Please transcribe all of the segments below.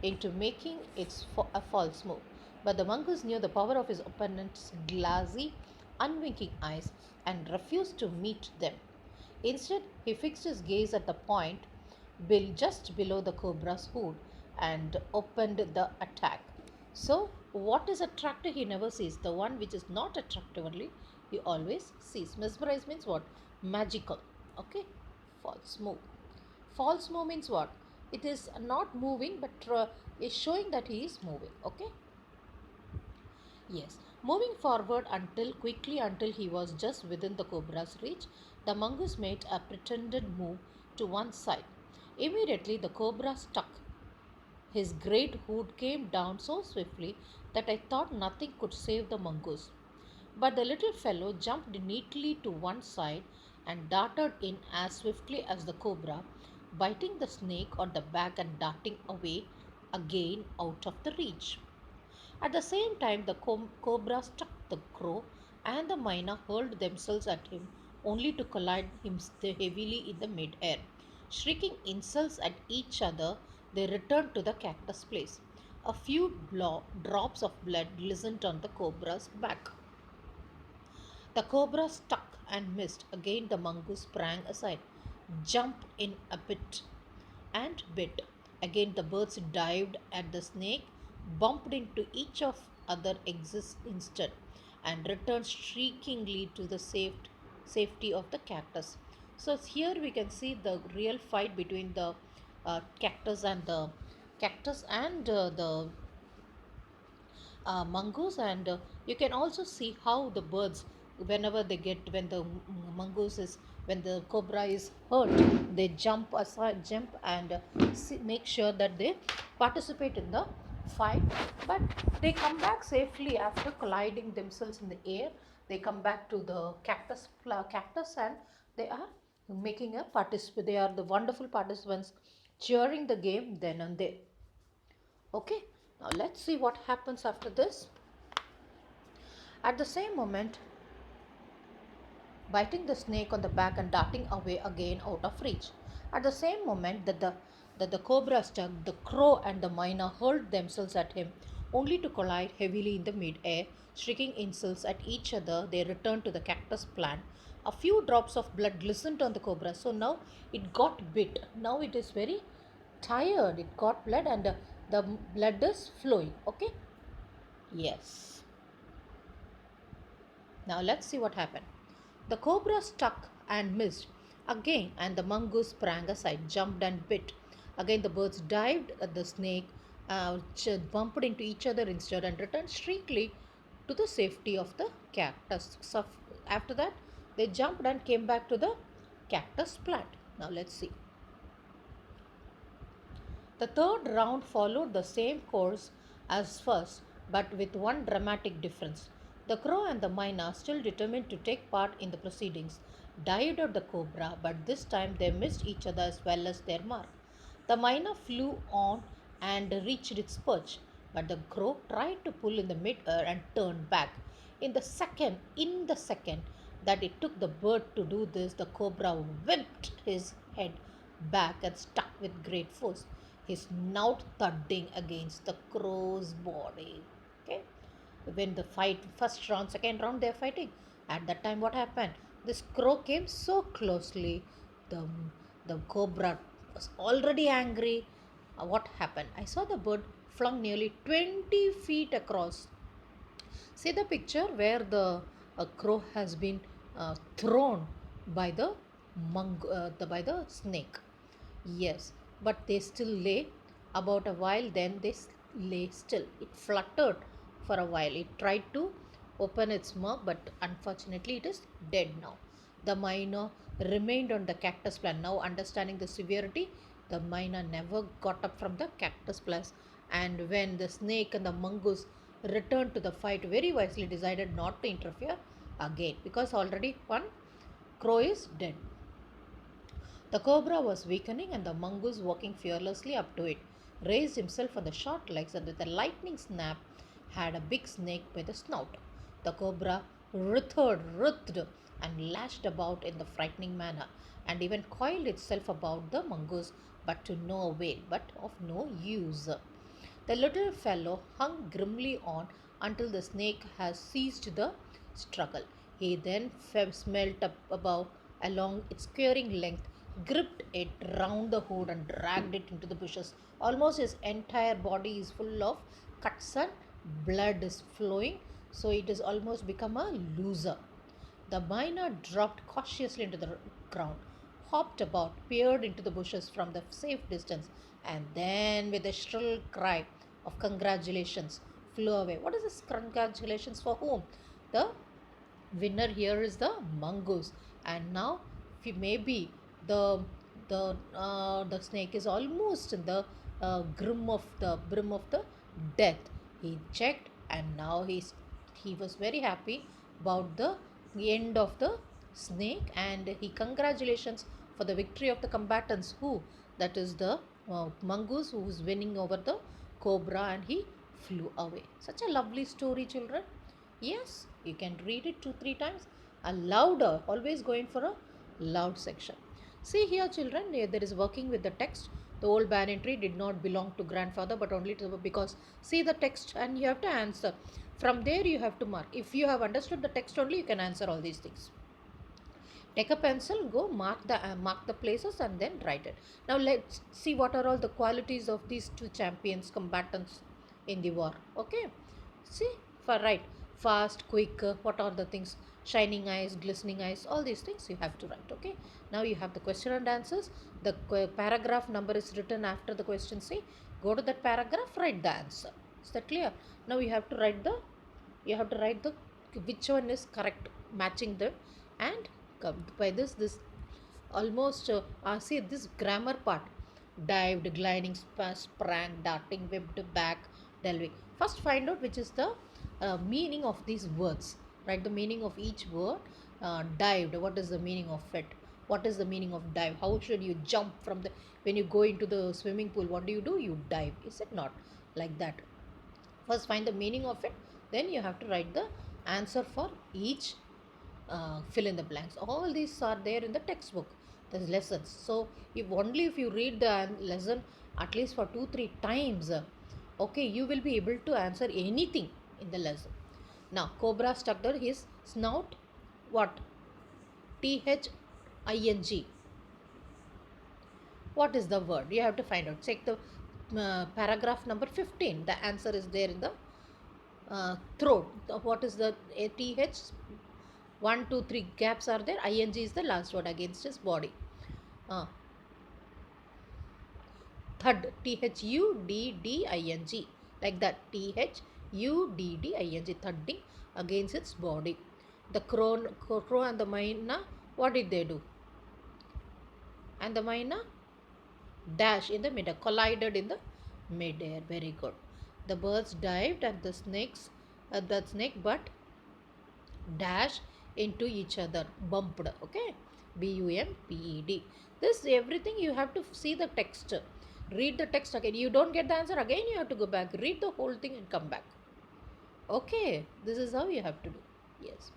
into making a false move. But the mongoose knew the power of his opponent's glassy, unwinking eyes and refused to meet them. Instead, he fixed his gaze at the point just below the cobra's hood and opened the attack. So, what is attractive he never sees. The one which is not attractive only he always sees. Mesmerize means what? Magical. Okay? False move. False move means what? It is not moving but is showing that he is moving. Okay? Yes, moving forward until he was just within the cobra's reach, the mongoose made a pretended move to one side. Immediately, the cobra stuck. His great hood came down so swiftly that I thought nothing could save the mongoose. But the little fellow jumped neatly to one side and darted in as swiftly as the cobra, biting the snake on the back and darting away again out of the reach. At the same time, the cobra struck the crow, and the myna hurled themselves at him, only to collide him heavily in the mid-air. Shrieking insults at each other, they returned to the cactus place. A few drops of blood glistened on the cobra's back. The cobra stuck and missed. Again, the mongoose sprang aside, jumped in a bit, and bit. Again, the birds dived at the snake, bumped into each of other exits instead, and returned shriekingly to the safety of the cactus. So here we can see the real fight between the cactus and the mongoose, and you can also see how the birds, whenever they get when the mongoose is when the cobra is hurt, they jump aside, jump and make sure that they participate in the fight, but they come back safely after colliding themselves in the air. They come back to the cactus, and they are making a participate. They are the wonderful participants cheering the game then and there. Okay, now let's see what happens after this. At the same moment, biting the snake on the back and darting away again out of reach. At the same moment that the cobra struck, the crow and the myna hurled themselves at him, only to collide heavily in the mid-air, shrieking insults at each other. They returned to the cactus plant. A few drops of blood glistened on the cobra. So now it got bit. Now it is very tired. It got blood, and the blood is flowing. Okay. Yes. Now let's see what happened. The cobra stuck and missed again, and the mongoose sprang aside, jumped and bit. Again, the birds dived at the snake, bumped into each other instead, and returned shriekingly to the safety of the cactus. So after that, they jumped and came back to the cactus plant. Now let's see. The third round followed the same course as first, but with one dramatic difference. The crow and the myna, still determined to take part in the proceedings, dived at the cobra, but this time they missed each other as well as their mark. The myna flew on and reached its perch, but the crow tried to pull in the mid-air and turned back. In the second that it took the bird to do this, the cobra whipped his head back and stuck with great force, his snout thudding against the crow's body. Okay, when the fight, first round, second round, they're fighting. At that time, what happened? This crow came so closely. The the cobra was already angry. What happened? I saw the bird flung nearly 20 feet across. See the picture where the crow has been thrown by by the snake. Yes, but they still lay about a while. Then they lay still. It fluttered for a while. It tried to open its mouth, but unfortunately, it is dead now. The myna remained on the cactus plant. Now, understanding the severity, the myna never got up from the cactus plant. And when the snake and the mongoose returned to the fight, very wisely decided not to interfere again, because already one crow is dead. The cobra was weakening, and the mongoose, walking fearlessly up to it, raised himself on the short legs and with a lightning snap had a big snake by the snout. The cobra writhed and lashed about in the frightening manner, and even coiled itself about the mongoose, but to no avail, but of no use. The little fellow hung grimly on until the snake has ceased the struggle. He then smelt up above along its quivering length, gripped it round the hood, and dragged it into the bushes. Almost his entire body is full of cuts and blood is flowing, so it has almost become a loser. The miner dropped cautiously into the ground, hopped about, peered into the bushes from the safe distance, and then, with a shrill cry of congratulations, flew away. What is this congratulations for whom? The winner here is the mongoose, and now maybe the the snake is almost in the brim of the death. He checked, and now he was very happy about the end of the snake, and he congratulations for the victory of the combatants, who, that is the mongoose, who is winning over the cobra, and he flew away. Such a lovely story, children. Yes, you can read it 2 3 times. A louder, always going for a loud section. See here, children, there is working with the text. The old banyan tree did not belong to grandfather, but only to the, because see the text and you have to answer. From there, you have to mark. If you have understood the text only, you can answer all these things. Take a pencil, go mark the places, and then write it. Now let's see what are all the qualities of these two champions combatants in the war. Okay, see, for right, fast, quick, what are the things, shining eyes, glistening eyes, all these things you have to write. Okay, now you have the question and answers. The paragraph number is written after the question. See, go to that paragraph, write the answer. Is that clear? Now you have to write the which one is correct, matching them. And by this almost see this grammar part: dived, gliding, sprang, darting, whipped, back, delving. First find out which is the meaning of these words. Write the meaning of each word. Dived, what is the meaning of it? What is the meaning of dive? How should you jump from the, when you go into the swimming pool, what do? You dive. Is it not like that? First find the meaning of it, then you have to write the answer for each fill in the blanks. All these are there in the textbook, the lessons. So if you read the lesson at least for 2 3 times, okay, you will be able to answer anything in the lesson. Now cobra stuck out his snout, what? THING. What is the word? You have to find out. Check the paragraph number 15. The answer is there in the throat. What is the TH? 1 2 3 gaps are there. ING is the last word against his body. Thud. THUDDING. Like that. THUDDING. Thudding against its body. The crow and the myna, what did they do? And the myna dash in the middle, collided in the mid-air. Very good. The birds dived and the snake but dash into each other, bumped. Okay, BUMPED. This everything you have to see the text. Read the text again. You don't get the answer again, you have to go back, read the whole thing and come back. Okay, this is how you have to do. Yes.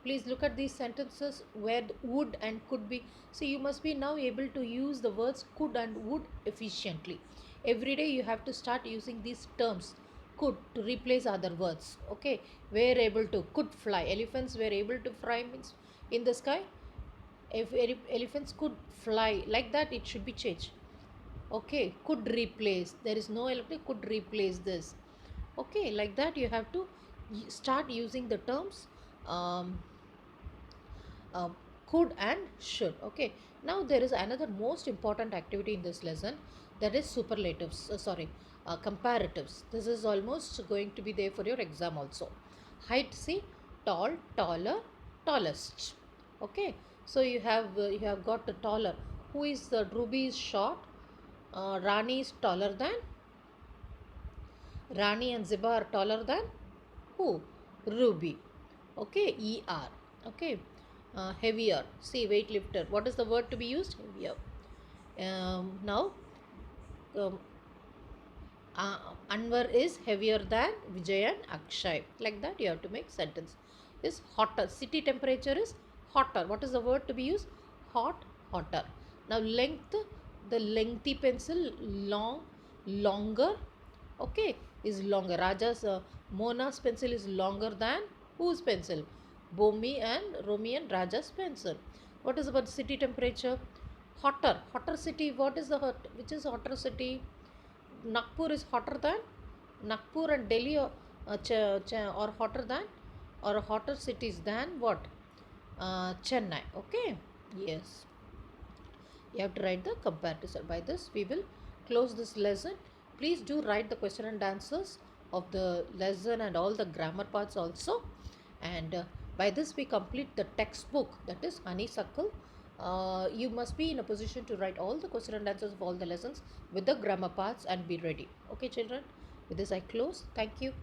Please look at these sentences where would and could be. See, you must be now able to use the words could and would efficiently. Every day you have to start using these terms, could, to replace other words. Okay, were able to, could fly. Elephants were able to fly means in the sky. If elephants could fly, like that it should be changed. Okay, could replace. There is no elephant, could replace this. Okay, like that you have to start using the terms um, uh, could and should. Okay, now there is another most important activity in this lesson, that is superlatives, comparatives. This is almost going to be there for your exam also. Height, see, tall, taller, tallest. Okay, so you have got the taller. Who is the Ruby is short, Rani is taller than, Rani and Ziba are taller than who? Ruby. Okay, ER. Okay, heavier. See, weightlifter. What is the word to be used? Heavier. Now, um, Anwar is heavier than Vijay and Akshay. Like that, you have to make sentence. Is hotter. City temperature is hotter. What is the word to be used? Hot, hotter. Now, length. The lengthy pencil, long, longer. Okay, is longer. Raja's Mona's pencil is longer than whose pencil? Bomi and Romi and Raja's pencil. What is about city temperature? Hotter city. What is the hot? Which is hotter city? Nagpur is hotter than Nagpur and Delhi, or hotter than, or hotter cities than what? Chennai. Okay. Yes. You have to write the comparison. By this, we will close this lesson. Please do write the question and answers of the lesson and all the grammar parts also. And by this, we complete the textbook, that is Honeysuckle. You must be in a position to write all the question and answers of all the lessons with the grammar parts and be ready. Okay, children. With this, I close. Thank you.